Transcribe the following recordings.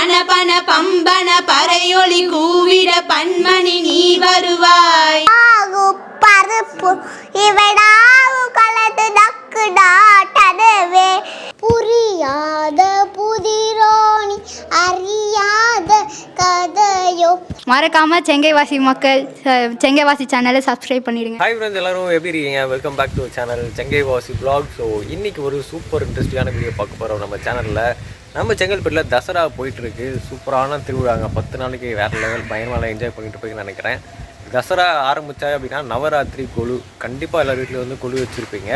பன பன பம்பன பறையொலி கூவிட பன்மணி நீ வருவாய். பருப்பு இவடாவு கலந்து நக்குடாட்டதுவே புரியாத புதிரோனி அறியாத கதையோ. மறக்காம செங்கைவாசி மக்கள் செங்கைவாசி சேனலை சப்ஸ்கிரைப் பண்ணிடுங்க. ஹாய் ஃப்ரெண்ட்ஸ், எல்லாரும் எப்படி இருக்கீங்க? Welcome back to channel Sengaivasi vlog. So இன்றைக்கி ஒரு சூப்பர் இன்ட்ரெஸ்டிங்கான வீடியோ பார்க்க போகிறோம் நம்ம சேனலில். நம்ம செங்கல்பட்டில் தசரா போயிட்டுருக்கு. சூப்பரான திருவிழாங்க, 10 நாளைக்கு வேறு லெவல் பயங்கரமாக என்ஜாய் பண்ணிட்டு போய்ன்னு நினைக்கிறேன். தசரா ஆரம்பித்தா அப்படின்னா நவராத்திரி கொலு கண்டிப்பாக எல்லார் வீட்டில் வந்து கொலு வச்சுருப்பீங்க.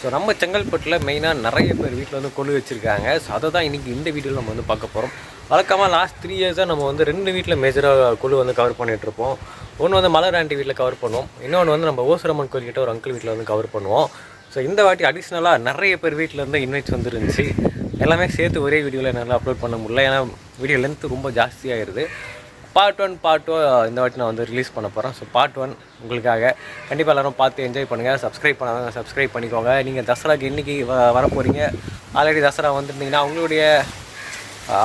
ஸோ நம்ம செங்கல்பட்டில் மெயினாக நிறைய பேர் வீட்டில் வந்து கொலு வச்சுருக்காங்க. ஸோ அதை தான் இன்றைக்கி இந்த வீடியோவில் நம்ம வந்து பார்க்க போகிறோம். வழக்கமாக லாஸ்ட் 3 இயர்ஸாக நம்ம வந்து 2 வீட்டில் மேஜராக கொலு வந்து கவர் பண்ணிகிட்ருப்போம். ஒன்று வந்து மலர் ஆண்டி வீட்டில் கவர் பண்ணுவோம், இன்னொன்று வந்து நம்ம ஓசுரம்மன் கோயில்கிட்ட ஒரு அங்கிள் வீட்டில் வந்து கவர் பண்ணுவோம். ஸோ இந்த வாட்டி அடிஷ்னலாக நிறைய பேர் வீட்டில் இருந்து இன்வைட்ஸ் வந்துருந்துச்சு. எல்லாமே சேர்த்து ஒரே வீடியோவில் என்னால் அப்லோட் பண்ண முடியல, ஏன்னா வீடியோ லென்த்து ரொம்ப ஜாஸ்தியாகிடுது. பார்ட் 1 இந்த வாட்டி நான் வந்து ரிலீஸ் பண்ண போகிறேன். ஸோ பார்ட் 1 உங்களுக்காக கண்டிப்பாக எல்லோரும் பார்த்து என்ஜாய் பண்ணுங்கள். சப்ஸ்கிரைப் பண்ணாங்க, சப்ஸ்கிரைப் பண்ணிக்கோங்க. நீங்கள் தசராக்கு இன்றைக்கி வர போகிறீங்க, ஆல்ரெடி தசரா வந்துருந்தீங்கன்னா உங்களுடைய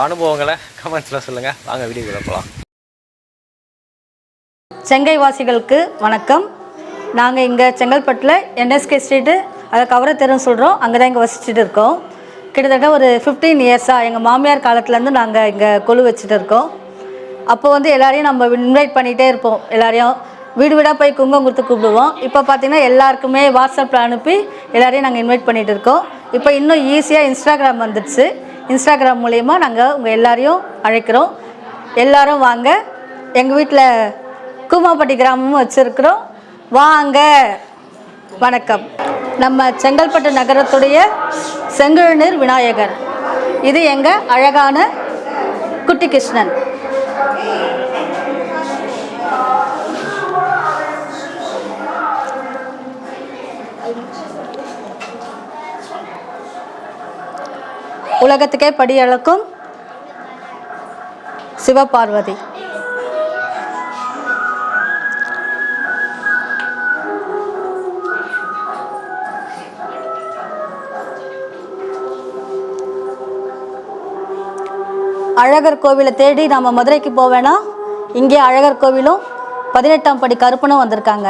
அனுபவங்களை கமெண்ட்ஸில் சொல்லுங்கள். வாங்க வீடியோக்குள்ள போகலாம். செங்கைவாசிகளுக்கு வணக்கம். நாங்கள் இங்கே செங்கல்பட்டில் என்எஸ்கே ஸ்ட்ரீட்டு, அதை கவர தெருன்னு சொல்கிறோம், அங்கே தான் இங்கே வசிச்சுட்டு இருக்கோம். கிட்டத்தட்ட ஒரு 15 இயர்ஸாக எங்கள் மாமியார் காலத்துலேருந்து நாங்கள் இங்கே கொலு வச்சுட்டு இருக்கோம். அப்போ வந்து எல்லாரையும் நம்ம இன்வைட் பண்ணிகிட்டே இருப்போம். எல்லாரையும் வீடு வீடாக போய் குங்குமம் கொடுத்து கூப்பிடுவோம். இப்போ பார்த்திங்கன்னா எல்லாருக்குமே வாட்ஸ்அப்பில் அனுப்பி எல்லாரையும் நாங்கள் இன்வைட் பண்ணிகிட்டு இருக்கோம். இப்போ இன்னும் ஈஸியாக இன்ஸ்டாகிராம் வந்துடுச்சு. இன்ஸ்டாகிராம் மூலயமா நாங்கள் உங்கள் எல்லாரையும் அழைக்கிறோம். எல்லோரும் வாங்க. எங்கள் வீட்டில் கூமாப்பட்டி கிராமமும் வச்சுருக்கிறோம், வாங்க. வணக்கம். நம்ம செங்கல்பட்டு நகரத்துடைய செங்கழுநீர் விநாயகர், இது எங்கள் அழகான குட்டி கிருஷ்ணன். உலகத்துக்கே படியளக்கும் சிவபார்வதி. அழகர் கோவிலை தேடி நம்ம மதுரைக்கு போவேனா, இங்கே அழகர் கோவிலும் 18ஆம் படி கருப்பனும் வந்திருக்காங்க.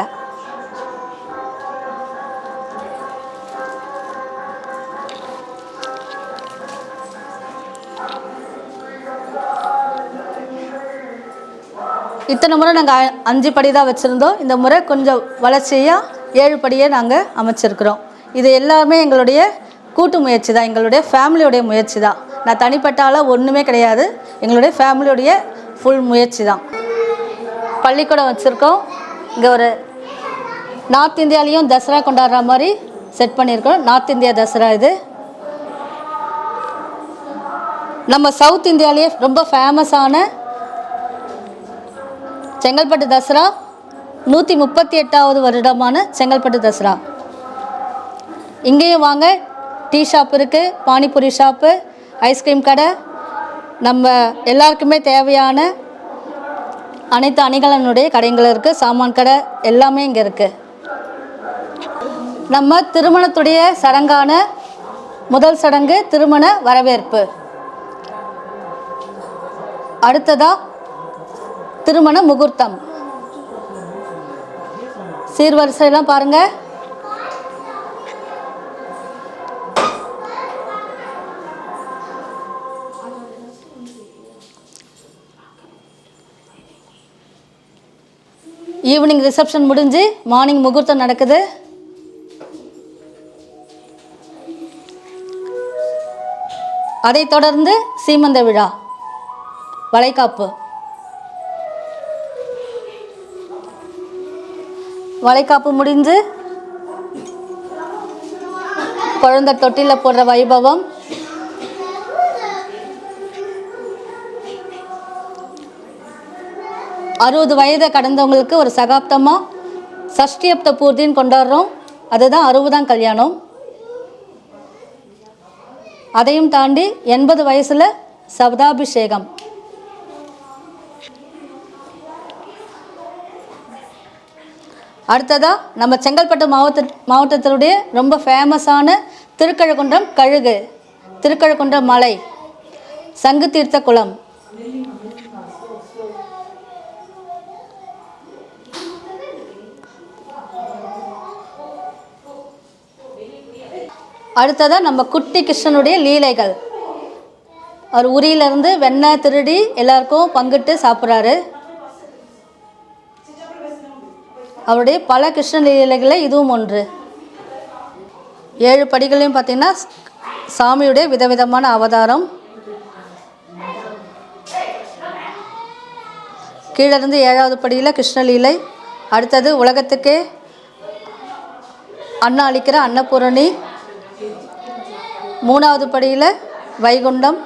இத்தனை முறை நாங்கள் 5 படி தான் வச்சுருந்தோம். இந்த முறை கொஞ்சம் வளர்ச்சியாக 7 படியே நாங்கள் அமைச்சிருக்கிறோம். இது எல்லாமே எங்களுடைய கூட்டு முயற்சி தான், எங்களுடைய ஃபேமிலியோடைய முயற்சி தான். நான் தனிப்பட்டால் ஒன்றுமே கிடையாது, எங்களுடைய ஃபேமிலியோடைய ஃபுல் முயற்சி தான். பள்ளிக்கூடம் வச்சுருக்கோம். இங்கே ஒரு நார்த் இந்தியாலேயும் தசரா கொண்டாடுற மாதிரி செட் பண்ணியிருக்கோம். நார்த் இந்தியா தசரா இது. நம்ம சவுத் இந்தியாவிலேயே ரொம்ப ஃபேமஸான செங்கல்பட்டு தசரா 138வது வருடமான செங்கல்பட்டு தசரா. இங்கேயும் வாங்க. டீ ஷாப் இருக்குது, பானிபூரி ஷாப்பு, ஐஸ்கிரீம் கடை, நம்ம எல்லாருக்குமே தேவையான அனைத்து அணிகலனுடைய கடைகள் இருக்குது, சாமான் கடை எல்லாமே இங்கே இருக்குது. நம்ம திருமணத்துடைய சடங்கான முதல் சடங்கு திருமண வரவேற்பு. அடுத்ததாக திருமண முகூர்த்தம். சீர்வரிசையெல்லாம் பாருங்கள். ஈவினிங் ரிசப்ஷன் முடிஞ்சு மார்னிங் முகூர்த்தம் நடக்குது. அதைத் தொடர்ந்து சீமந்த விழா, வளைகாப்பு. வளைகாப்பு முடிஞ்சு குழந்தை தொட்டியில் போடுற வைபவம். அறுபது வயதை கடந்தவங்களுக்கு ஒரு சகாப்தமாக சஷ்டியப்த பூர்த்தின்னு கொண்டாடுறோம், அதுதான் 60ஆம் கல்யாணம். அதையும் தாண்டி 80 வயசில் சப்தாபிஷேகம். அடுத்ததாக நம்ம செங்கல்பட்டு மாவட்டத்தினுடைய ரொம்ப ஃபேமஸான திருக்கழுக்குன்றம் கழுகு, திருக்கழுக்குன்றம் மலை, சங்கு தீர்த்த குளம், அடுத்ததாக நம்ம குட்டி கிருஷ்ணனுடைய லீலைகள். அவர் உரியிலேருந்து வெண்ணெய் திருடி எல்லாருக்கும் பங்கிட்டு சாப்பிட்றாரு. அவருடைய பல கிருஷ்ண லீலைகளில் இதுவும் ஒன்று. 7 படிகளையும் பார்த்திங்கன்னா சாமியுடைய விதவிதமான அவதாரம். கீழே இருந்து 7வது படியில் கிருஷ்ணலீலை. அடுத்தது உலகத்துக்கே அன்னம் அளிக்கிற அன்னபூரணி. 3வது படியில் வைகுண்டம்.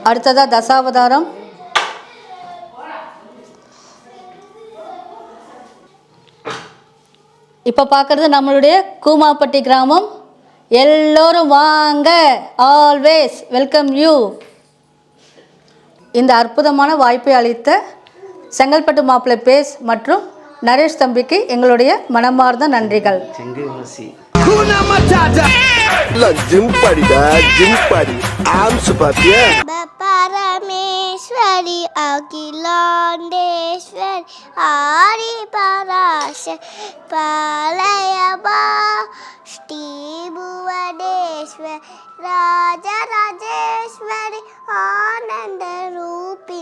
அடுத்ததாக தசாவதாரம். இப்போ பார்க்குறது நம்மளுடைய கூமாப்பட்டி கிராமம். எல்லோரும் வாங்க, ஆல்வேஸ் வெல்கம் யூ. இந்த அற்புதமான வாய்ப்பை அளித்த செங்கல்பட்டு மாப்பிள்ளை பேஸ் மற்றும் நரேஷ் தம்பிக்கு எங்களுடைய மனமார்ந்த நன்றிகள். பரமேஸ்வரி அகிலாண்டேஸ்வரி ஆரி பராசர் பாலயபா ஸ்ரீ புவனேஸ்வர் ராஜராஜேஸ்வரி ஆனந்த ரூபி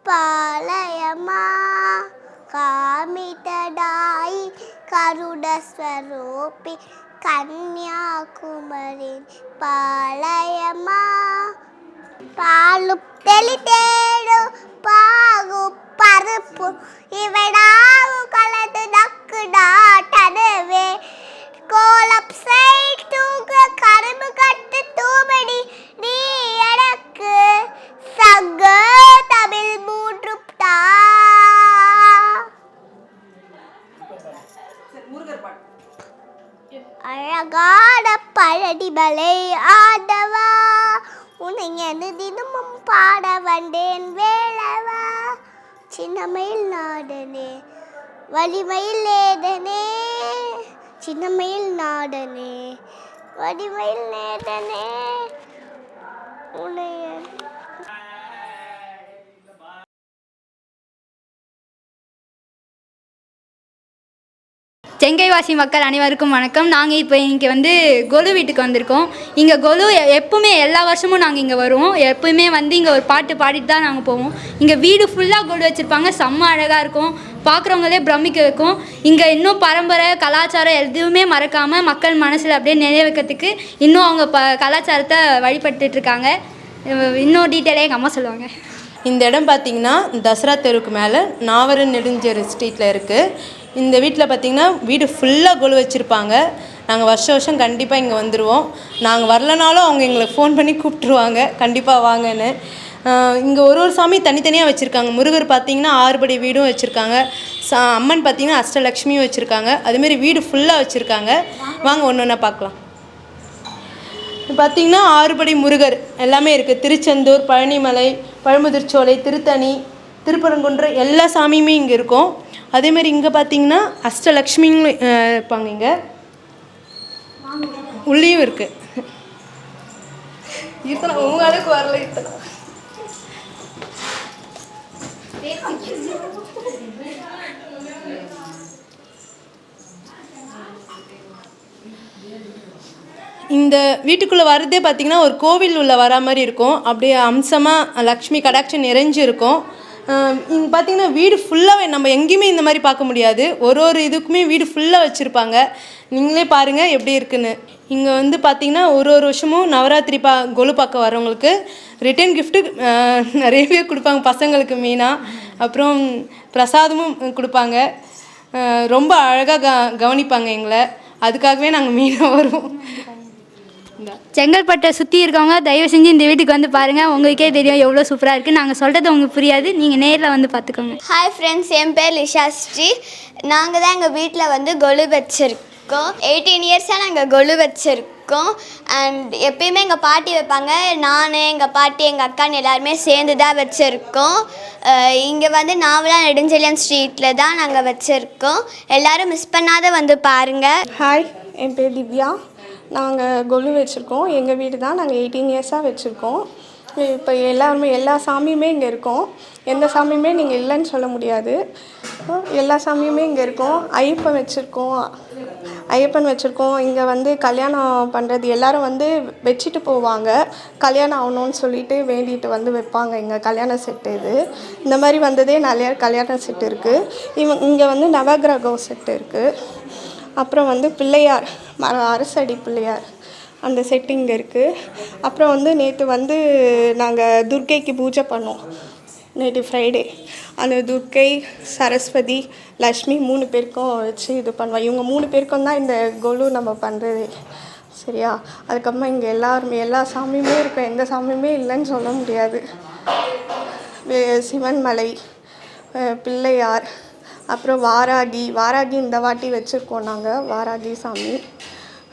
பாலயமா காமிதடாயி கருடஸ்வரூபி கன்யாகுமரி பாலயமா பாலு தெளித்தேடு பாகு பருப்பு இவடாவு கலந்து நக்கு நாட்டனவே கோலம் சைட் தூக்க கரும்பு கட்டு தூமடி நீ எனக்கு சங்க தமிழ் 3 தா. அழகான பழனிமலை ஆண்டவா உன்னை எனது தினமும் பாட வந்தேன் வேளவா சின்னமயில் நாடனே வலிமயில் நேதனே சின்னமயில் நாடனே வலிமயில் நேதனே உன்னை செங்கைவாசி மக்கள் அனைவருக்கும் வணக்கம். நாங்கள் இப்போ இங்கே வந்து கொலு வீட்டுக்கு வந்திருக்கோம். இங்கே கொலு எப்பவுமே எல்லா வருஷமும் நாங்கள் இங்கே வருவோம். எப்பவுமே வந்து இங்கே ஒரு பாட்டு பாடிட்டு தான் நாங்கள் போவோம். இங்கே வீடு ஃபுல்லாக கொலு வச்சுருப்பாங்க. செம்ம அழகாக இருக்கும், பார்க்குறவங்களே பிரமிக்க வைக்கும். இங்கே இன்னும் பரம்பரை கலாச்சாரம் எதுவுமே மறக்காமல் மக்கள் மனசில் அப்படியே நினைவுக்கிறதுக்கு இன்னும் அவங்க கலாச்சாரத்தை வழிபட்டுருக்காங்க. இன்னும் டீட்டெயிலாக எங்கள் அம்மா சொல்லுவாங்க. இந்த இடம் பார்த்திங்கன்னா தசரா தெருவுக்கு மேலே நாவரன் நெடுஞ்சேரி ஸ்ட்ரீட்டில் இருக்குது. இந்த வீட்டில் பார்த்திங்கன்னா வீடு ஃபுல்லாக கொலு வச்சுருப்பாங்க. நாங்கள் வருஷம் கண்டிப்பாக இங்கே வந்துடுவோம். நாங்கள் வரலனாலும் அவங்க எங்களை ஃபோன் பண்ணி கூப்பிட்ருவாங்க, கண்டிப்பாக வாங்கன்னு. இங்கே ஒரு சாமி தனித்தனியாக வச்சுருக்காங்க. முருகர் பார்த்திங்கன்னா 6 படி வீடும் வச்சுருக்காங்க. அம்மன் பார்த்திங்கன்னா அஷ்டலக்ஷ்மியும் வச்சுருக்காங்க. அதுமாரி வீடு ஃபுல்லாக வச்சுருக்காங்க. வாங்க ஒன்று ஒன்றா பார்க்கலாம். பார்த்திங்கன்னா 6 படி முருகர் எல்லாமே இருக்குது. திருச்செந்தூர், பழனிமலை, பழமுதிர்ச்சோலை, திருத்தணி, திருப்பரங்குன்றம் எல்லா சாமியுமே இங்கே இருக்கும். அதேமாதிரி இங்கே பார்த்திங்கன்னா அஷ்டலக்ஷ்மிங்களும் இருப்பாங்க. இங்கே உள்ளேயும் இருக்குது. இத்தனை உங்கள் அளவுக்கு வரல. இத்தனை இந்த வீட்டுக்குள்ளே வர்றதே பார்த்திங்கன்னா ஒரு கோவில் உள்ள வர மாதிரி இருக்கும். அப்படியே அம்சமாக லக்ஷ்மி கடாட்சம் நிறைஞ்சு இருக்கும். இங்கே பார்த்திங்கன்னா வீடு ஃபுல்லாகவே நம்ம எங்கேயுமே இந்த மாதிரி பார்க்க முடியாது. ஒரு இதுக்குமே வீடு ஃபுல்லாக வச்சுருப்பாங்க. நீங்களே பாருங்கள் எப்படி இருக்குன்னு. இங்கே வந்து பார்த்திங்கன்னா ஒரு வருஷமும் நவராத்திரி கொலு பார்க்க வரவங்களுக்கு ரிட்டன் கிஃப்ட்டு நிறையவே கொடுப்பாங்க, பசங்களுக்கு மெயினாக. அப்புறம் பிரசாதமும் கொடுப்பாங்க. ரொம்ப அழகாக கவனிப்பாங்க எங்களை. அதுக்காகவே நாங்கள் மெயினாக வருவோம். செங்கல்பட்டை சுற்றி இருக்கவங்க தயவு செஞ்சு இந்த வீட்டுக்கு வந்து பாருங்கள். உங்களுக்கே தெரியும் எவ்வளோ சூப்பராக இருக்குது. நாங்கள் சொல்கிறது உங்களுக்கு புரியாது, நீங்கள் நேரில் வந்து பார்த்துக்கோங்க. ஹாய் ஃப்ரெண்ட்ஸ், என் பேர் லிஷாஸ்ரீ. நாங்கள் தான் எங்கள் வீட்டில் வந்து கொலு வச்சுருக்கோம். 18 இயர்ஸாக நாங்கள் கொலு வச்சுருக்கோம். அண்ட் எப்பயுமே எங்கள் பாட்டி வைப்பாங்க. நான், எங்கள் பாட்டி, எங்கள் அக்கான்னு எல்லாருமே சேர்ந்து தான் வச்சுருக்கோம். இங்கே வந்து நாவலாம் நெடுஞ்செழியன் ஸ்ட்ரீட்டில் தான் நாங்கள் வச்சுருக்கோம். எல்லோரும் மிஸ் பண்ணாத வந்து பாருங்கள். ஹாய், என் பேர் திவ்யா. நாங்கள் கொலு வச்சுருக்கோம். எங்கள் வீடு தான். நாங்கள் 18 இயர்ஸாக வச்சுருக்கோம். இப்போ எல்லா சாமியுமே இங்கே இருக்கோம். எந்த சாமியுமே நீங்கள் இல்லைன்னு சொல்ல முடியாது. எல்லா சாமியுமே இங்கே இருக்கோம். ஐயப்பன் வச்சுருக்கோம், ஐயப்பன் வச்சுருக்கோம். இங்கே வந்து கல்யாணம் பண்ணுறது எல்லோரும் வந்து வச்சுட்டு போவாங்க. கல்யாணம் ஆகணும்னு சொல்லிட்டு வேண்டிட்டு வந்து வைப்பாங்க. இங்கே கல்யாண செட்டு இது. இந்த மாதிரி வந்ததே நிறைய கல்யாண செட்டு இருக்குது. இங்கே வந்து நவகிரகம் செட்டு இருக்குது. அப்புறம் வந்து பிள்ளையார் அரசடி பிள்ளையார் அந்த செட்டு இங்கே இருக்குது. அப்புறம் வந்து நேற்று வந்து நாங்கள் துர்க்கைக்கு பூஜை பண்ணோம். நேற்று ஃப்ரைடே அந்த துர்க்கை, சரஸ்வதி, லக்ஷ்மி 3 பேருக்கும் வச்சு இது பண்ணுவோம். இவங்க 3 பேருக்கும் தான் இந்த கொலு நம்ம பண்ணுறது. சரியா? அதுக்கப்புறமா இங்கே எல்லா சாமியுமே இருக்கும். எந்த சாமியுமே இல்லைன்னு சொல்ல முடியாது. சிவன்மலை, பிள்ளையார், அப்புறம் வாராகி இந்த வாட்டி வச்சுருக்கோம் நாங்கள். வாராகி சாமி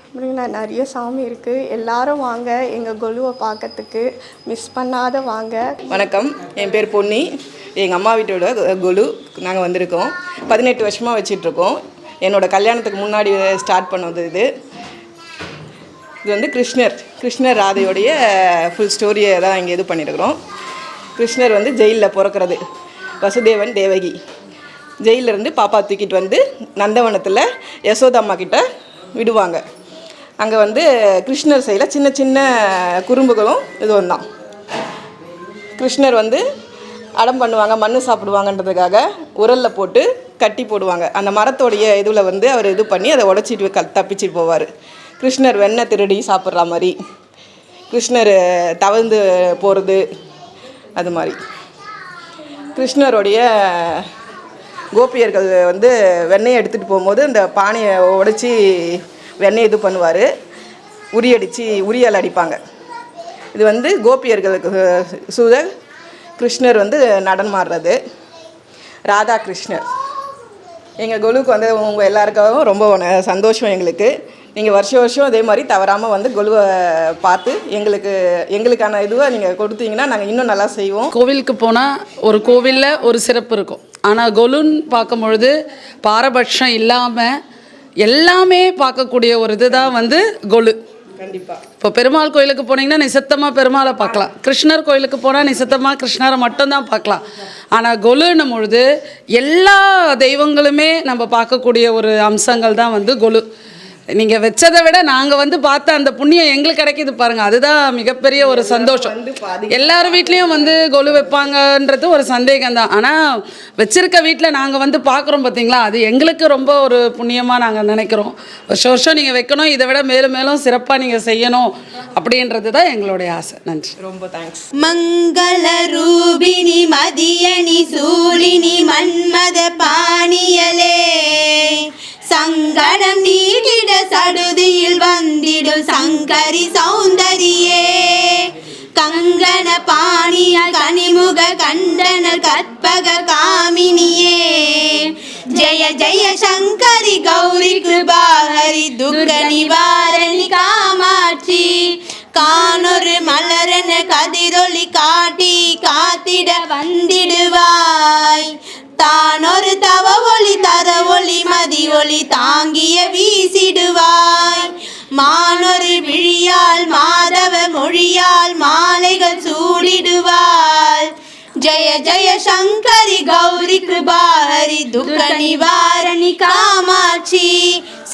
அப்படின்னா நிறைய சாமி இருக்குது. எல்லாரும் வாங்க எங்கள் கொலுவை பார்க்கறதுக்கு, மிஸ் பண்ணாத வாங்க. வணக்கம், என் பேர் பொன்னி. எங்கள் அம்மா வீட்டோட கொலு நாங்கள் வந்திருக்கோம். 18 வருஷமாக வச்சிட்ருக்கோம். என்னோடய கல்யாணத்துக்கு முன்னாடி ஸ்டார்ட் பண்ணது இது வந்து கிருஷ்ணர் ராதையோடைய ஃபுல் ஸ்டோரியை தான் இங்கே இது பண்ணியிருக்கிறோம். கிருஷ்ணர் வந்து ஜெயிலில் பிறக்கிறது, வசுதேவன் தேவகி ஜெயிலிருந்து பாப்பா தூக்கிட்டு வந்து நந்தவனத்தில் யசோதம்மா கிட்ட விடுவாங்க. அங்கே வந்து கிருஷ்ணர் சைடில் சின்ன சின்ன குறும்புகளும் இதுவும் தான். கிருஷ்ணர் வந்து அடம் பண்ணுவாங்க, மண் சாப்பிடுவாங்கன்றதுக்காக உரலில் போட்டு கட்டி போடுவாங்க. அந்த மரத்தோடைய இதில் வந்து அவர் இது பண்ணி அதை உடச்சிட்டு தப்பிச்சிட்டு போவார். கிருஷ்ணர் வெண்ணெய் திருடி சாப்பிட்ற மாதிரி, கிருஷ்ணர் தவழ்ந்து போகிறது, அது மாதிரி. கிருஷ்ணருடைய கோபியர்கள் வந்து வெண்ணெயை எடுத்துகிட்டு போகும்போது அந்த பானையை உடைச்சி வெண்ணெய் இது பண்ணுவார், உரியால் அடிப்பாங்க. இது வந்து கோபியர்களுக்கு கிருஷ்ணர் வந்து நடனம் ஆடுறது. ராதா கிருஷ்ணர் எங்கள் கொலுவுக்கு வந்து உங்கள் எல்லாருக்காகவும் ரொம்ப சந்தோஷம் எங்களுக்கு. நீங்கள் வருஷம் அதே மாதிரி தவறாமல் வந்து கொலுவை பார்த்து எங்களுக்கான இதுவை நீங்கள் கொடுத்தீங்கன்னா நாங்கள் இன்னும் நல்லா செய்வோம். கோவிலுக்கு போனால் ஒரு கோவிலில் ஒரு சிறப்பு இருக்கும். ஆனால் கொலுன்னு பார்க்கும்பொழுது பாரபட்சம் இல்லாமல் எல்லாமே பார்க்கக்கூடிய ஒரு இதுதான் வந்து கொலு. கண்டிப்பாக. இப்போ பெருமாள் கோயிலுக்கு போனீங்கன்னா நிசத்தமாக பெருமாளை பார்க்கலாம். கிருஷ்ணர் கோயிலுக்கு போனால் நிசத்தமாக கிருஷ்ணரை மட்டும்தான் பார்க்கலாம். ஆனால் கொலுன்னும் பொழுது எல்லா தெய்வங்களுமே நம்ம பார்க்கக்கூடிய ஒரு அம்சங்கள் தான் வந்து கொலு. நீங்கள் வச்சதை விட நாங்கள் வந்து பார்த்த அந்த புண்ணியம் எங்களுக்கு கிடைக்கிது பாருங்கள், அதுதான் மிகப்பெரிய ஒரு சந்தோஷம். எல்லார் வீட்லேயும் வந்து கொலு வைப்பாங்கன்றது ஒரு சந்தேகம் தான். ஆனால் வச்சிருக்க வீட்டில் நாங்கள் வந்து பார்க்குறோம் பார்த்தீங்களா, அது எங்களுக்கு ரொம்ப ஒரு புண்ணியமாக நாங்கள் நினைக்கிறோம். வருஷம் நீங்கள் வைக்கணும், இதை விட மேலும் மேலும் சிறப்பாக நீங்கள் செய்யணும் அப்படின்றது தான் எங்களுடைய ஆசை. நன்றி, ரொம்ப தேங்க்ஸ். மங்கள ரூபிணி மதியணி சூலினி மன்மத பாணியலே, சங்கடம் நீடிட சடுதியில் வந்திடும் சங்கரி சௌந்தரியே, கங்கண பாணிய கனிமுக கண்டன கற்பக காமினியே, ஜெய ஜெய சங்கரி கௌரி கிருபாஹரி துர்க நிவாரணி காமாட்சி, கானொரு மலரன கதிரொளி காட்டி காத்திட வந்திடுவாய், தானொரு தவ ஒளி தர ஒளி மதி ஒளி தாங்கிய வீசிடுவாய், மானொரு விழியால் மாதவ மொழியால் மாலைகள் சூடிடுவாள், ஜெய ஜெய சங்கரி கௌரி கிருபாஹரி துர்க நிவாரணி காமாட்சி,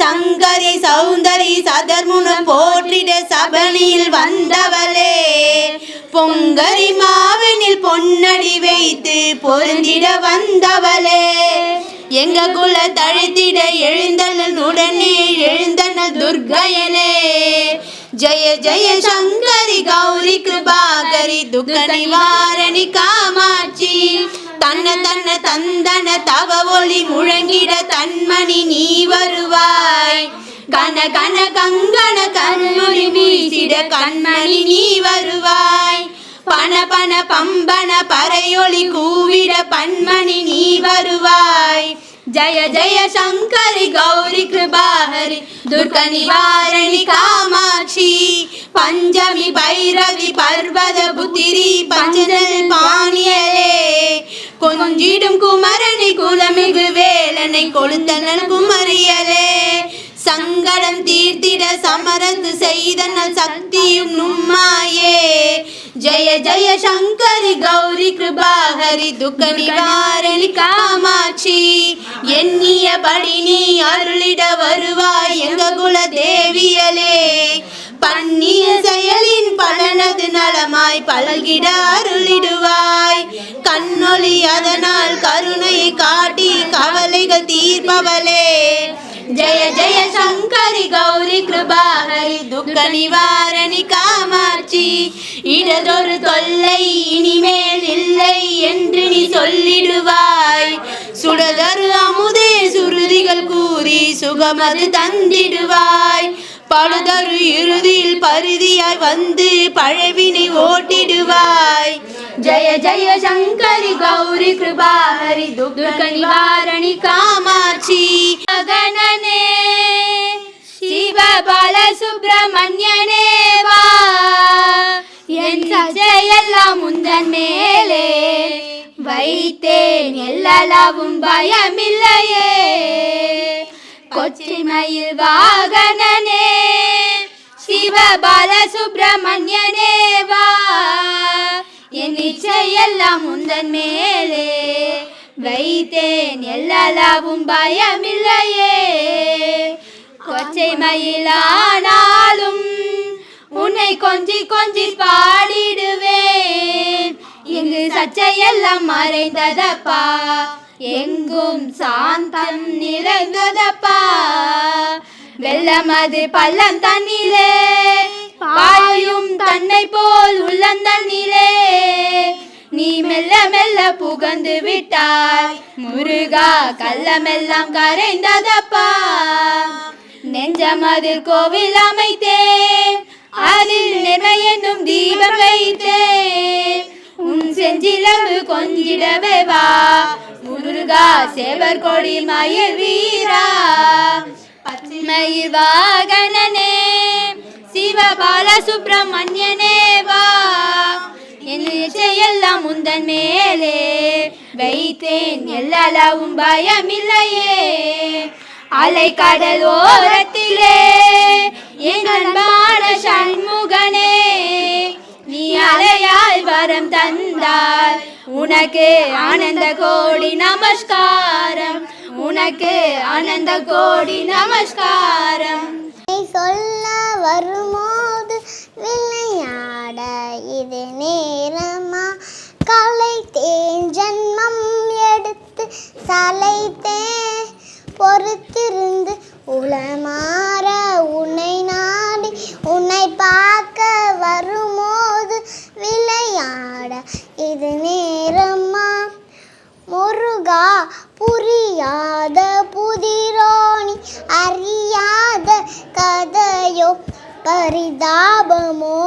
சங்கரி சௌந்தரி சதர்முனம் போற்றிட சபனியில் வந்தவளே, பொங்கரி மாவினில் பொன்னடி வைத்து பொருந்திட வந்தவளே, எங்க குல தழுத்திட எழுந்தனல் உடனே எழுந்தனல் துர்க்கையனே, ஜெய ஜெய சங்கரி கௌரி கிருபாகரி துர்க நிவாரணி காமாட்சி, தன்ன தன்ன தந்தன தவ ஒளி முழங்கிட தன்மணி நீ வருவாய், கன கன கங்கண கண்மொழி வீசிட கண்மணி நீ வருவாய், பன பன பம்பன பறையொளி கூவிட பன்மணி நீ வருவாய், ஜய ஜய சங்கரி கௌரி கிருபாஹரி துர்க நிவாரணி காமாட்சி, பஞ்சமி பைரவி பர்வத புத்திரி பஞ்சனல் பாணியலே, கொஞ்சிடும் குமரனை குலமிகு வேலனை கொழுந்தனல் குமரியலே, சங்கடம் தீர்த்திட சமரத்து செய்தனல் சக்தியும் நும்மாயே, जय जय शंकरी गौरी कृपाहरि दुख निवाரணி காமாட்சி எண்ணியபடி நீ அருளிட வருவாய் எங்க குல தேவியலே பண்ணிய செயலின் பலனது நலமாய் பல்கிட அருளிடுவாய் கண்ணொளி அதனால் கருணை காட்டி கவலைகள் தீர்ப்பவளே जय जय शंकरी गौरी कृपाहरि दुख निवाரணி காமாட்சி இடதொரு தொல்லை இனிமேல் இல்லை என்று நீ சொல்லிடுவாய் சுடதரு அமுதே சுருதிகள் கூறி சுகமது தந்திடுவாய் பழுதரு இறுதியில் பரிதியாய் வந்து பழவினை ஓட்டிடுவாய் जय जय शंकरी गौरी कृपाहरि दुख निवारणि कामाक्षी गगनने शिव बाल सुब्रह्मण्यने वा என் சஜையெல்லாம் முந்தன் மேலே வைத்தேன் எல்லாவும் பயமில்லையே கொச்சிமயில் வாகனனே शिव बाल सुब्रह्मण्यने वा என் இச்சையெல்லாம் முந்தன் மேலே வைத்தேன் எல்லாவும் பயமில்லையே கொச்சை மயிலானாலும் உன்னை கொஞ்சி கொஞ்சி பாடிடுவேன் எங்கு சச்சையெல்லாம் மறைந்ததப்பா எங்கும் சாந்தம் நிறைந்ததப்பா வெள்ளமது பள்ளம் தண்ணிலே பாயும் தன்னை போல் உள்ளந்தண்ணிலே நீ மெல்ல மெல்ல புகந்து விட்டாய் முருகா கள்ளமெல்லாம் கரைந்ததப்பா நெஞ்சமதில் கோவில் அமைத்தேன் அதில் நிறை என்னும் தீபம் வைத்தேன் உன் செஞ்சிலவு கொஞ்சிடவே வா முருகா சேவர் கொடி மயில் வீரா மயில் வாகனனே शिव बाल सुब्रह्मण्यने वा என் இச்சையெல்லாம் முந்தன் மேலே வைத்தேன் எல்லாவும் பயமில்லையே அலை கடல் ஓரத்திலே என் அன்பான சண்முகனே நீ அலையாய் வரம் தந்தாய் உனக்கு ஆனந்த கோடி நமஸ்காரம் உனக்கு ஆனந்த கோடி நமஸ்காரம் சொல்ல வரும்போது விளையாட இது நேரமா கலைத்தேன் ஜன்மம் எடுத்து சலைத்தேன் பொறுத்திருந்து உளமாற உன்னை நாடி உன்னை பார்க்க வரும்போது விளையாட இது நேரமா முருகா புரியாத புதிரோணி அறியாத கதையோ பரிதாபமோ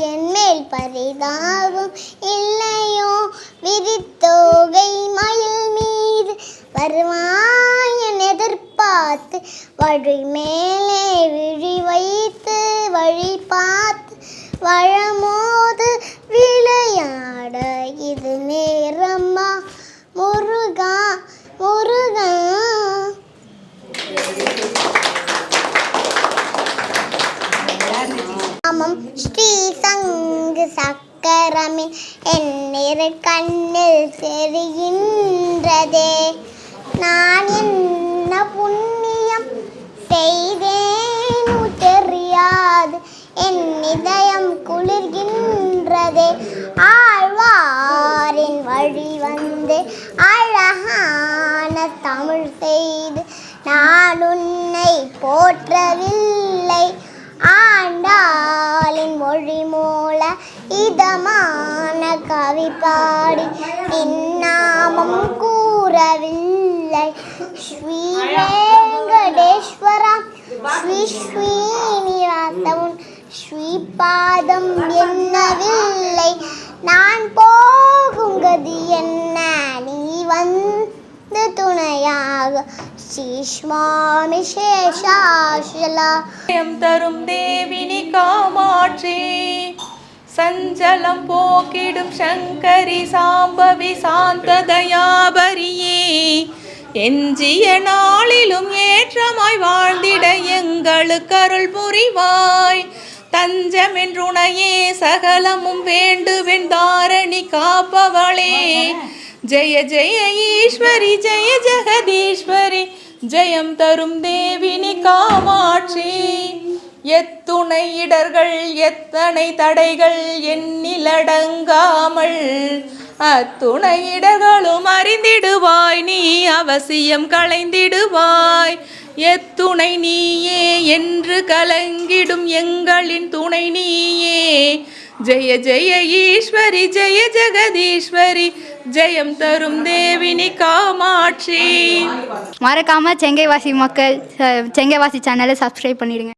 என்மேல் பரிதாபம் இல்லையோ விரித்தோகை மயில் மீது வருவாயன் எதிர்பார்த்து வழி மேலே விழி வைத்து வழி பார்த்து வழமோது விளையாட இது நேரமா முருகா முருகா நாமம் ஸ்ரீ சங்கு சக்கரமின் என்னிரு கண்ணில் தெரிகின்றதே நான் என்ன புண்ணியம் செய்தேனு தெரியாது என் இதயம் குளிர்கின்றதே ஆழ்வாரின் வழி வந்து அழகான தமிழ் செய்து நான் உன்னை போற்றவில்லை ஆண்டாளின் மொழி மூல இதமான கவி பாடி நின்னாமம் கூறவில்லை ஸ்ரீ வெங்கடேஸ்வரா ஸ்ரீ ஸ்ரீனிவாசன் ஸ்ரீபாதம் என்னவில்லை நான் போகும் கதி என்ன நீ வந்து துணையாக ஸ்ரீஸ்வாமி சேஷாசலா தரும் தேவினி காமாட்சி சஞ்சலம் போக்கிடும் சங்கரி சாம்பவி சாந்ததயாபரியே எஞ்சிய நாளிலும் ஏற்றமாய் வாழ்ந்திட எங்களுக்கு அருள் புரிவாய் தஞ்சமென்றுணையே சகலமும் வேண்டுவென் தாரணி காப்பவளே ஜெய ஜெய ஈஸ்வரி ஜெய ஜெகதீஸ்வரி ஜெயம் தரும் தேவினி காமாட்சி எத்துணை இடர்கள் எத்தனை தடைகள் எண்ணிலடங்காமல் அத்துணை இடர்களும் அறிந்திடுவாய் நீ அவசியம் களைந்திடுவாய் எத்துணை நீயே என்று கலங்கிடும் எங்களின் துணை நீயே ஜெய ஜெய ஈஸ்வரி ஜெய ஜெகதீஸ்வரி ஜெயம் தரும் தேவினி காமாட்சி. மறக்காமல் செங்கைவாசி மக்கள் செங்கைவாசி சேனலை சப்ஸ்கிரைப் பண்ணிடுங்க.